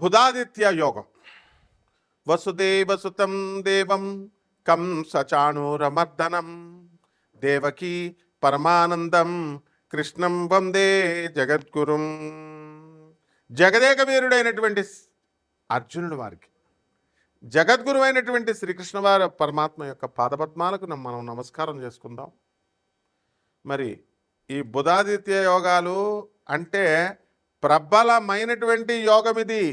బుధాదిత్య యోగం. వసుదేవసుతం దేవం కంసచాణూరమర్దనం దేవకీ పరమానందం కృష్ణం వందే జగద్గురుం. జగదేక వీరుడైనటువంటి అర్జునుడు వారికి జగద్గురు అయినటువంటి శ్రీకృష్ణ వారి పరమాత్మ యొక్క పాదపద్మాలకు మనం నమస్కారం చేసుకుందాం. మరి ఈ బుధాదిత్య యోగాలు అంటే ప్రబలమైనటువంటి యోగం ఇది.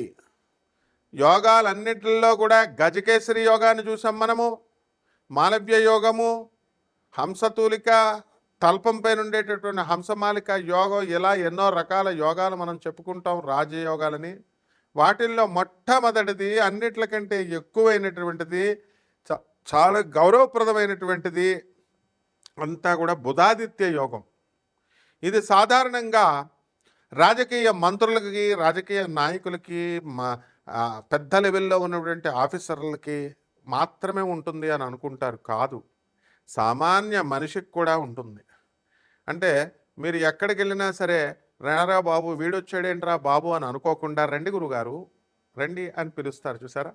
యోగాలన్నింటిలో కూడా గజకేసరి యోగాన్ని చూసాం మనము, మాలవ్య యోగము, హంసతూలిక, తల్పం పైన ఉండేటటువంటి హంసమాలిక యోగం, ఇలా ఎన్నో రకాల యోగాలు మనం చెప్పుకుంటాం రాజయోగాలని. వాటిల్లో మొట్టమొదటిది, అన్నిట్లకంటే ఎక్కువైనటువంటిది, చాలా గౌరవప్రదమైనటువంటిది అంతా కూడా బుధాదిత్య యోగం. ఇది సాధారణంగా రాజకీయ మంత్రులకి, రాజకీయ నాయకులకి, పెద్ద లెవెల్లో ఉన్నటువంటి ఆఫీసర్లకి మాత్రమే ఉంటుంది అని అనుకుంటారు. కాదు, సామాన్య మనిషికి కూడా ఉంటుంది. అంటే మీరు ఎక్కడికి వెళ్ళినా సరే, రారా బాబు, వీడొచ్చాడేంట్రా బాబు అని అనుకోకుండా రండి గురుగారు రండి అని పిలుస్తారు. చూసారా?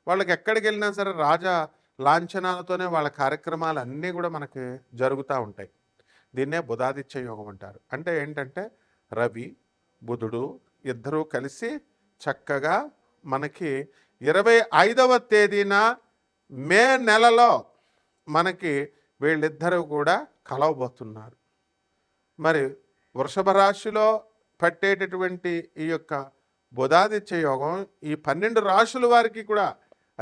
వాళ్ళకి ఎక్కడికి వెళ్ళినా సరే రాజా లాంఛనాలతోనే వాళ్ళ కార్యక్రమాలు అన్నీ కూడా మనకి జరుగుతూ ఉంటాయి. దీన్నే బుధాదిత్య యోగం అంటారు. అంటే ఏంటంటే రవి బుధుడు ఇద్దరూ కలిసి చక్కగా మనకి 25వ తేదీన మే నెలలో మనకి వీళ్ళిద్దరూ కూడా కలవబోతున్నారు. మరి వృషభ రాశిలో పట్టేటటువంటి ఈ యొక్క బుధాదిత్య యోగం ఈ 12 రాశుల వారికి కూడా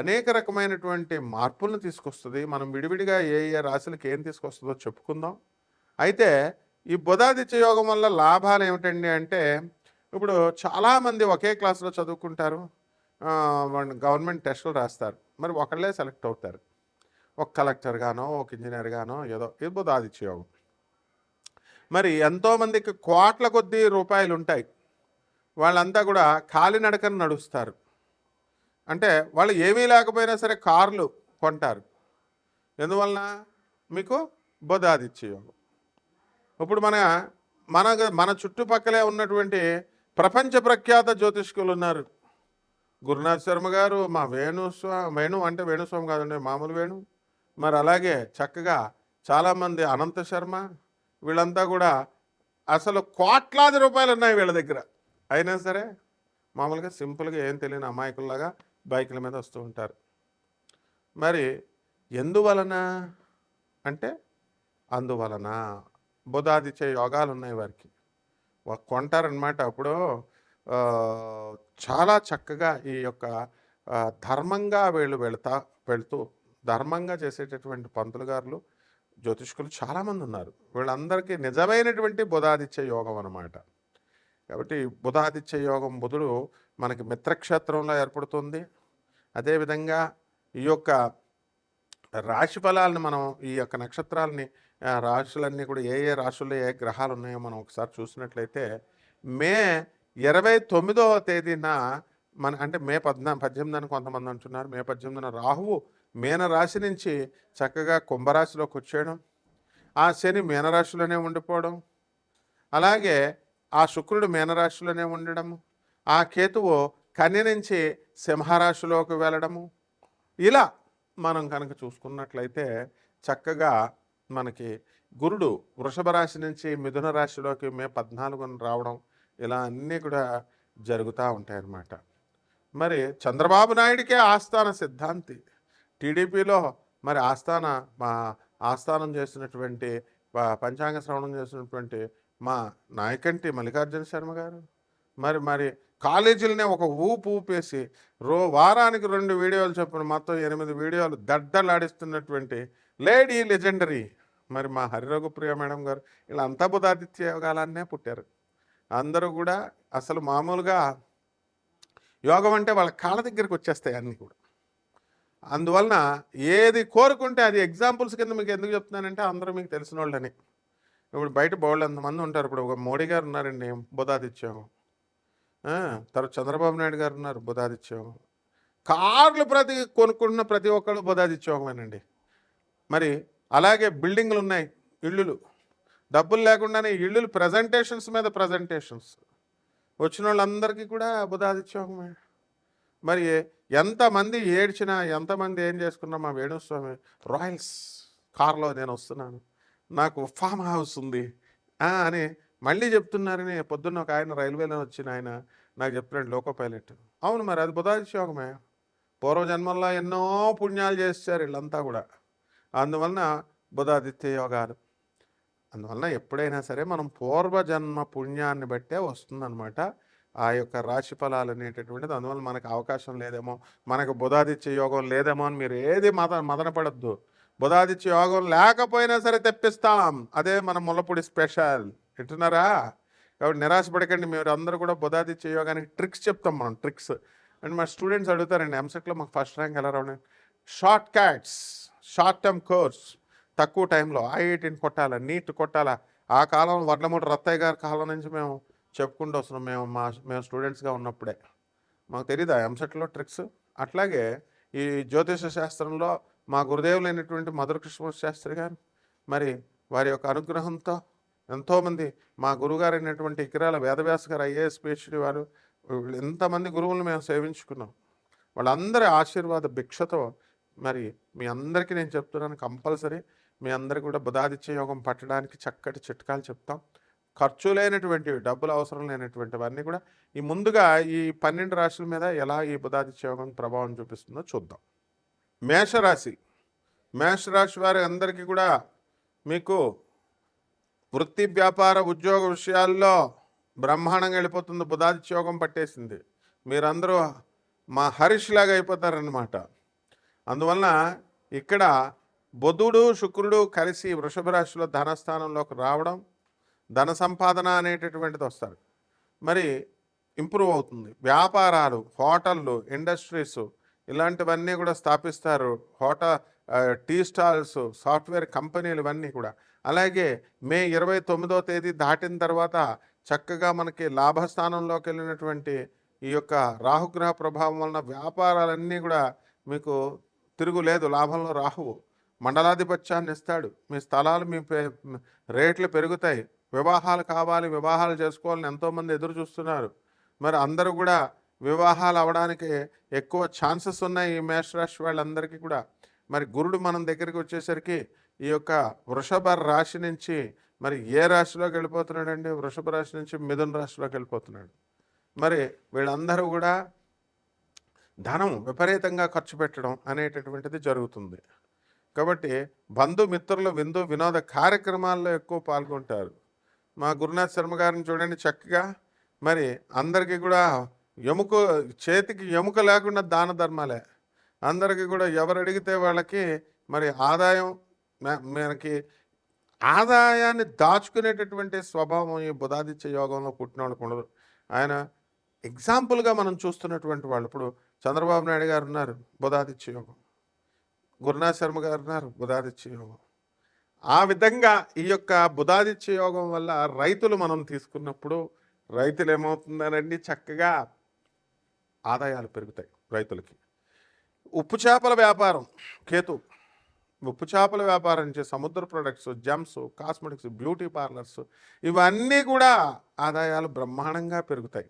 అనేక రకమైనటువంటి మార్పులను తీసుకొస్తుంది. మనం విడివిడిగా ఏ ఏ రాశులకి ఏం తీసుకొస్తుందో చెప్పుకుందాం. అయితే ఈ బుధాదిత్య యోగం వల్ల లాభాలు ఏమిటండి అంటే, ఇప్పుడు చాలామంది ఒకే క్లాస్లో చదువుకుంటారు, గవర్నమెంట్ టెస్టులు రాస్తారు, మరి ఒకళ్ళే సెలెక్ట్ అవుతారు. ఒక కలెక్టర్ గానో, ఒక ఇంజనీర్ గానో, ఏదో. ఇది బుధాదిత్య యోగం. మరి ఎంతోమందికి కోట్ల కొద్దీ రూపాయలు ఉంటాయి, వాళ్ళంతా కూడా కాలినడకన నడుస్తారు. అంటే వాళ్ళు ఏమీ లేకపోయినా సరే కార్లు కొంటారు. ఎందువలన? మీకు బుధాదిత్య యోగం. ఇప్పుడు మన చుట్టుపక్కలే ఉన్నటువంటి ప్రపంచ ప్రఖ్యాత జ్యోతిష్కులు ఉన్నారు. గురునాథ్ శర్మ గారు, మా వేణు అంటే వేణుస్వామి కాదండి, మామూలు వేణు. మరి అలాగే చక్కగా చాలామంది, అనంత శర్మ, వీళ్ళంతా కూడా అసలు కోట్లాది రూపాయలు ఉన్నాయి వీళ్ళ దగ్గర. అయినా సరే మామూలుగా సింపుల్గా ఏం తెలియని అమాయకుల్లాగా బైకుల మీద వస్తూ ఉంటారు. మరి ఎందువలన అంటే, అందువలన బుధాదిత్య యోగాలు ఉన్నాయి వారికి, కొంటారనమాట. అప్పుడు చాలా చక్కగా ఈ యొక్క ధర్మంగా వెళుతూ ధర్మంగా చేసేటటువంటి పంతులు గారులు, జ్యోతిష్కులు చాలామంది ఉన్నారు. వీళ్ళందరికీ నిజమైనటువంటి బుధాదిత్య యోగం అన్నమాట. కాబట్టి బుధాదిత్య యోగం, బుధుడు మనకి మిత్రక్షేత్రంలో ఏర్పడుతుంది. అదేవిధంగా ఈ యొక్క రాశి ఫలాలను మనం, ఈ యొక్క నక్షత్రాలని, రాశులన్నీ కూడా ఏ ఏ రాశుల్లో ఏ గ్రహాలు ఉన్నాయో మనం ఒకసారి చూసినట్లయితే, మే 29వ తేదీన అంటే మే 18 అని కొంతమంది అంటున్నారు, మే 18న రాహువు మీన రాశి నుంచి చక్కగా కుంభరాశిలోకి వచ్చేయడం, ఆ శని మీనరాశిలోనే ఉండిపోవడం, అలాగే ఆ శుక్రుడు మీనరాశిలోనే ఉండడము, ఆ కేతువు కన్య నుంచి సింహరాశిలోకి వెళ్ళడము. ఇలా మనం కనుక చూసుకున్నట్లయితే చక్కగా మనకి గురుడు వృషభ రాశి నుంచి మిథున రాశిలోకి మే 14న రావడం, ఇలా అన్నీ కూడా జరుగుతూ ఉంటాయి అన్నమాట. మరి చంద్రబాబు నాయుడికే ఆస్థాన సిద్ధాంతి, టీడీపీలో మరి ఆస్థానం చేసినటువంటి, పంచాంగ శ్రవణం చేసినటువంటి మా నాయకంటి మల్లికార్జున శర్మ గారు, మరి కాలేజీలనే ఒక ఊపేసి వారానికి 2 వీడియోలు చొప్పున మొత్తం 8 వీడియోలు దడ్డలాడిస్తున్నటువంటి లేడీ లెజెండరీ మరి మా హరిరఘుప్రియ మేడం గారు, వీళ్ళంతా బుధాదిత్య యోగాలనే పుట్టారు. అందరూ కూడా అసలు మామూలుగా యోగం అంటే వాళ్ళ కాళ్ళ దగ్గరికి వచ్చేస్తాయి అన్నీ కూడా. అందువలన ఏది కోరుకుంటే అది, ఎగ్జాంపుల్స్ కింద మీకు ఎందుకు చెప్తున్నానంటే, అందరూ మీకు తెలిసిన వాళ్ళని. ఇప్పుడు బయట బోల్డ్ ఎంతమంది ఉంటారు. ఇప్పుడు ఒక మోడీ గారు ఉన్నారండి, బుధాదిత్య యోగం. తర్వాత చంద్రబాబు నాయుడు గారు ఉన్నారు, బుధాదిత్య యోగం. కార్లు కొనుక్కుంటున్న ప్రతి ఒక్కళ్ళు బుధాదిత్య యోగమేనండి. మరి అలాగే బిల్డింగ్లు ఉన్నాయి, ఇళ్ళు, డబ్బులు లేకుండానే ఇళ్ళు, ప్రజెంటేషన్స్ మీద ప్రజెంటేషన్స్ వచ్చిన వాళ్ళందరికీ కూడా బుధాదిత్య యోగమే. మరి ఎంతమంది ఏడ్చినా, ఎంతమంది ఏం చేసుకున్నా మా వేణుస్వామి రాయల్స్ కార్లో నేను వస్తున్నాను, నాకు ఫామ్ హౌస్ ఉంది అని మళ్ళీ చెప్తున్నారని పొద్దున్న ఒక ఆయన రైల్వేలో వచ్చిన ఆయన నాకు చెప్తున్నాడు, లోకో పైలట్. అవును, మరి అది బుధాదిత్యోగమే. పూర్వజన్మల్లో ఎన్నో పుణ్యాలు చేశారు వీళ్ళంతా కూడా. అందువలన బుధాదిత్య యోగాలు. అందువలన ఎప్పుడైనా సరే మనం పూర్వజన్మ పుణ్యాన్ని బట్టే వస్తుందన్నమాట ఆ యొక్క రాశి ఫలాలు అనేటటువంటిది. అందువల్ల మనకు అవకాశం లేదేమో, మనకు బుధాదిత్య యోగం లేదేమో అని మీరు ఏది మదన పడద్దు. బుధాదిత్య యోగం లేకపోయినా సరే తెప్పిస్తాం. అదే మన ముల్లపూడి స్పెషల్. వింటున్నారా? కాబట్టి నిరాశపడకండి. మీరు అందరూ కూడా బుధాదిత్య యోగానికి ట్రిక్స్ చెప్తాం మనం, ట్రిక్స్. అండ్ మా స్టూడెంట్స్ అడుగుతారండి, ఎంసెట్లో మాకు ఫస్ట్ ర్యాంక్ ఎలా రావడం? Short cuts, short term course, తక్కువ టైంలో ఐఐటీని కొట్టాలా, నీట్ కొట్టాలా. ఆ కాలం వడ్లమూడి రత్తయ్య గారి కాలం నుంచి మేము చెప్పుకుంటూ వస్తున్నాం. మేము స్టూడెంట్స్గా ఉన్నప్పుడే. మాకు తెలీదా ఎంసెట్లో ట్రిక్స్? అట్లాగే ఈ జ్యోతిష శాస్త్రంలో మా గురుదేవులైనటువంటి మధుర కృష్ణమూర్తి శాస్త్రి గారు, మరి వారి యొక్క అనుగ్రహంతో ఎంతోమంది మా గురుగారు అయినటువంటి ఇకిరాల వేదవ్యాస గారు ఐఏఎస్ పిహెచ్డి వారు, ఎంతమంది గురువులను మేము సేవించుకున్నాం. వాళ్ళందరి ఆశీర్వాద భిక్షతో మరి మీ అందరికీ నేను చెప్తున్నాను, కంపల్సరీ మీ అందరికీ కూడా బుధాదిత్య యోగం పట్టడానికి చక్కటి చిట్కాలు చెప్తాం. ఖర్చు లేనటువంటివి, డబ్బులు అవసరం లేనటువంటివన్నీ కూడా ఈ ముందుగా ఈ 12 రాశుల మీద ఎలా ఈ బుధాదిత్య యోగం ప్రభావం చూపిస్తుందో చూద్దాం. మేషరాశి. మేషరాశి వారి అందరికీ కూడా మీకు వృత్తి, వ్యాపార, ఉద్యోగ విషయాల్లో బ్రహ్మాండంగా వెళ్ళిపోతుంది. బుధాదిత్య యోగం పట్టేసింది. మీరందరూ మా హరీష్ లాగా అయిపోతారన్నమాట. అందువలన ఇక్కడ బుధుడు, శుక్రుడు కలిసి వృషభ రాశిలో ధనస్థానంలోకి రావడం, ధన సంపాదన అనేటటువంటిది వస్తారు. మరి ఇంప్రూవ్ అవుతుంది. వ్యాపారాలు, హోటళ్ళు, ఇండస్ట్రీస్ ఇలాంటివన్నీ కూడా స్థాపిస్తారు. టీ స్టాల్స్, సాఫ్ట్వేర్ కంపెనీలు ఇవన్నీ కూడా. అలాగే మే 29వ తేదీ దాటిన తర్వాత చక్కగా మనకి లాభస్థానంలోకి వెళ్ళినటువంటి ఈ యొక్క రాహుగ్రహ ప్రభావం వలన వ్యాపారాలన్నీ కూడా మీకు తిరుగులేదు. లాభంలో రాహువు మండలాధిపత్యాన్ని ఇస్తాడు. మీ స్థలాలు, మీ రేట్లు పెరుగుతాయి. వివాహాలు కావాలి, వివాహాలు చేసుకోవాలని ఎంతోమంది ఎదురు చూస్తున్నారు. మరి అందరూ కూడా వివాహాలు అవడానికి ఎక్కువ ఛాన్సెస్ ఉన్నాయి ఈ మేషరాశి వాళ్ళందరికీ కూడా. మరి గురుడు మనం దగ్గరికి వచ్చేసరికి ఈ యొక్క వృషభ రాశి నుంచి మరి ఏ రాశిలోకి వెళ్ళిపోతున్నాడండి? వృషభ రాశి నుంచి మిథున రాశిలోకి వెళ్ళిపోతున్నాడు. మరి వీళ్ళందరూ కూడా ధనం విపరీతంగా ఖర్చు పెట్టడం అనేటటువంటిది జరుగుతుంది. కాబట్టి బంధుమిత్రుల విందు వినోద కార్యక్రమాల్లో ఎక్కువ పాల్గొంటారు. మా గురునాథ్ శర్మ గారిని చూడండి, చక్కగా మరి అందరికీ కూడా చేతికి ఎముక లేకుండా దాన ధర్మాలే. అందరికీ కూడా ఎవరు అడిగితే వాళ్ళకి మరి ఆదాయం, మనకి ఆదాయాన్ని దాచుకునేటటువంటి స్వభావం ఈ బుధాదిత్య యోగంలో పుట్టిన వాళ్ళకు ఉండదు. ఆయన ఎగ్జాంపుల్గా మనం చూస్తున్నటువంటి వాళ్ళు, ఇప్పుడు చంద్రబాబు నాయుడు గారు ఉన్నారు, బుధాదిత్య యోగం. గురునాథ్ శర్మ గారు ఉన్నారు, బుధాదిత్య యోగం. ఆ విధంగా ఈ యొక్క బుధాదిత్య యోగం వల్ల రైతులు మనం తీసుకున్నప్పుడు రైతులు ఏమవుతుందనండి, చక్కగా ఆదాయాలు పెరుగుతాయి రైతులకి. ఉప్పు చేపల వ్యాపారం, కేతు ఉప్పు చేపల వ్యాపారం చేసే సముద్ర products, gems, cosmetics, beauty parlours ఇవన్నీ కూడా ఆదాయాలు బ్రహ్మాండంగా పెరుగుతాయి.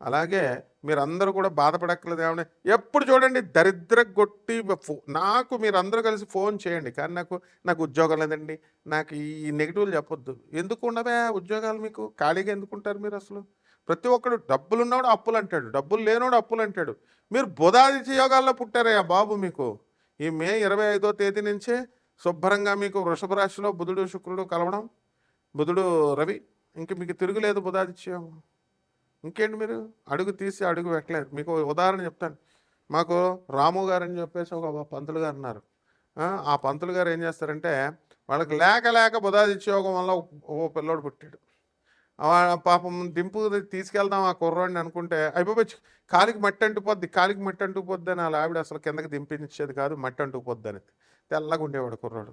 అలాగే మీరందరూ కూడా బాధపడక్కర్లేదు. ఏమన్నా ఎప్పుడు చూడండి దరిద్ర కొట్టి నాకు మీరందరూ కలిసి ఫోన్ చేయండి, కానీ నాకు ఉద్యోగం లేదండి, నాకు ఈ నెగిటివ్లు చెప్పొద్దు. ఎందుకు ఉండవే ఉద్యోగాలు? మీకు ఖాళీగా ఎందుకుంటారు మీరు? అసలు ప్రతి ఒక్కడు డబ్బులున్నవాడు అప్పులు అంటాడు, డబ్బులు లేనోడు అప్పులు అంటాడు. మీరు బుధాదిత్య యోగాల్లో పుట్టారయ్యా బాబు. మీకు ఈ మే 25వ తేదీ నుంచే శుభ్రంగా మీకు వృషభ రాశిలో బుధుడు, శుక్రుడు కలవడం, బుధుడు, రవి, ఇంక మీకు తిరుగులేదు బుధాదిత్య యోగం. ఇంకేంటి, మీరు అడుగు తీసి అడుగు పెట్టలేరు. మీకు ఉదాహరణ చెప్తాను. మాకు రాము గారు అని చెప్పేసి ఒక పంతులు గారు ఉన్నారు. ఆ పంతులు గారు ఏం చేస్తారంటే, వాళ్ళకి లేక బుధాదిత్య యోగం వల్ల ఓ పిల్లోడు పుట్టాడు. పాపం దింపు తీసుకెళ్దాం ఆ కుర్రోడిని అనుకుంటే, అయిపోయి కాలికి మట్టి అంటుకుపోద్ది అని వాళ్ళ ఆవిడ అసలు కిందకి దింపించేది కాదు, మట్టి అంటుకుపోద్ది అని. తెల్లగా ఉండేవాడు కుర్రోడు.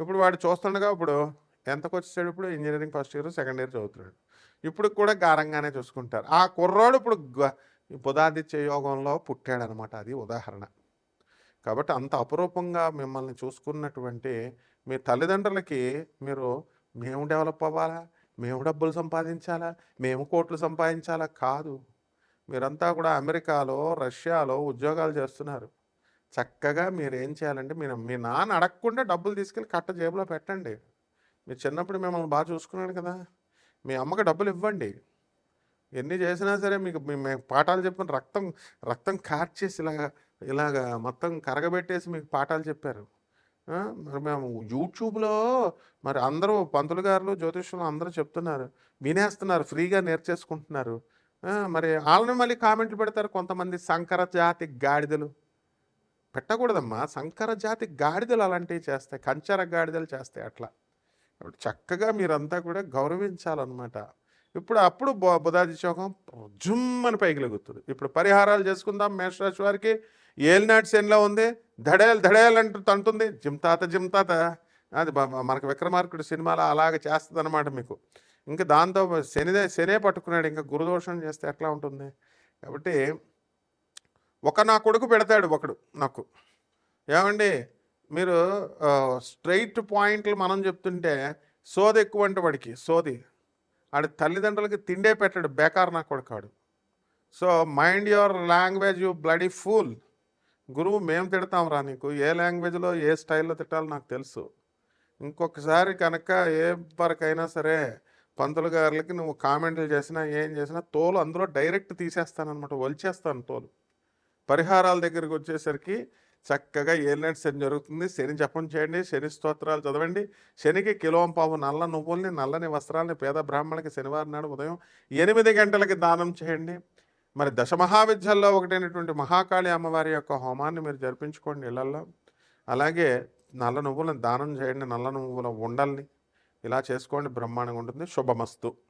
ఇప్పుడు వాడు చూస్తుండగా ఇప్పుడు ఎంతకు వచ్చేసాడు? ఇప్పుడు engineering first year, second year చదువుతున్నాడు. ఇప్పుడు కూడా గారంగానే చూసుకుంటారు. ఆ కుర్రోడు ఇప్పుడు బుధాదిత్య యోగంలో పుట్టాడనమాట. అది ఉదాహరణ. కాబట్టి అంత అపురూపంగా మిమ్మల్ని చూసుకున్నటువంటి మీ తల్లిదండ్రులకి మేము డెవలప్ అవ్వాలా, మేము డబ్బులు సంపాదించాలా, మేము కోట్లు సంపాదించాలా కాదు. మీరంతా కూడా అమెరికాలో, రష్యాలో ఉద్యోగాలు చేస్తున్నారు. చక్కగా మీరేం చేయాలంటే మీ నాన్న అడగకుండా డబ్బులు తీసుకెళ్ళి కట్ట జేబులో పెట్టండి. మీరు చిన్నప్పుడు మిమ్మల్ని బాగా చూసుకున్నాడు కదా! మీ అమ్మకి డబ్బులు ఇవ్వండి. ఎన్ని చేసినా సరే మీకు మేము పాఠాలు చెప్పుకొని రక్తం రక్తం కార్చేసి ఇలాగా మొత్తం కరగబెట్టేసి మీకు పాఠాలు చెప్పారు. మరి మేము యూట్యూబ్‌లో మరి అందరూ పంతులు గారులు, జ్యోతిష్యులు అందరూ చెప్తున్నారు. వినేస్తున్నారు. ఫ్రీగా నేర్చేసుకుంటున్నారు. మరి ఆళ్ళని మళ్ళీ కామెంట్లు పెడతారు కొంతమంది సంకర జాతి గాడిదలు. పెట్టకూడదమ్మా. సంకర జాతి గాడిదలు అలాంటివి చేస్తాయి. కంచర గాడిదలు చేస్తాయి అట్లా. కాబట్టి చక్కగా మీరంతా కూడా గౌరవించాలన్నమాట. అప్పుడు బుధాదిత్య యోగం జుమ్మని పైకి లెగుతుంది. ఇప్పుడు పరిహారాలు చేసుకుందాం. మేషరాశి వారికి ఏలినాటి శనిలో ఉంది. ధడేల్ ధడేల్ అంటూ తంటుంది. జిమ్తాత జిమ్తాత అది మనకు విక్రమార్కుడు సినిమాలో అలాగ చేస్తుంది అనమాట మీకు. ఇంకా దాంతో శనే పట్టుకున్నాడు. ఇంకా గురుదోషం చేస్తే ఎట్లా ఉంటుంది? కాబట్టి నా కొడుకు పెడతాడు ఒకడు నాకు, ఏమండి మీరు స్ట్రైట్ పాయింట్లు మనం చెప్తుంటే సోది ఎక్కువ అంటే వాడికి సోది. ఆడి తల్లిదండ్రులకి తిండే పెట్టాడు. బేకార్ నా కొడుకాడు. So mind your language you bloody fool. గురువు మేము తిడతాం రా నీకు. ఏ లాంగ్వేజ్లో ఏ స్టైల్లో తిట్టాలో నాకు తెలుసు. ఇంకొకసారి కనుక ఏ వరకైనా సరే పంతులు గారులకి నువ్వు కామెంట్లు చేసినా ఏం చేసినా తోలు అందులో డైరెక్ట్ తీసేస్తానమాట. ఒలిచేస్తాను తోలు. పరిహారాల దగ్గరికి వచ్చేసరికి చక్కగా ఏలినాటి శని జరుగుతుంది. శని జపం చేయండి. శని స్తోత్రాలు చదవండి. శనికి కిలోంపావు నల్ల నువ్వుల్ని, నల్లని వస్త్రాలని పేద బ్రాహ్మణులకి శనివారం నాడు ఉదయం 8 గంటలకి దానం చేయండి. మరి దశమహావిద్యల్లో ఒకటైనటువంటి మహాకాళి అమ్మవారి యొక్క హోమాన్ని మీరు జరిపించుకోండి ఇళ్లల్లో. అలాగే నల్ల నువ్వులను దానం చేయండి. నల్ల నువ్వుల ఉండల్ని ఇలా చేసుకోండి. బ్రహ్మాండంగా ఉంటుంది. శుభమస్తు.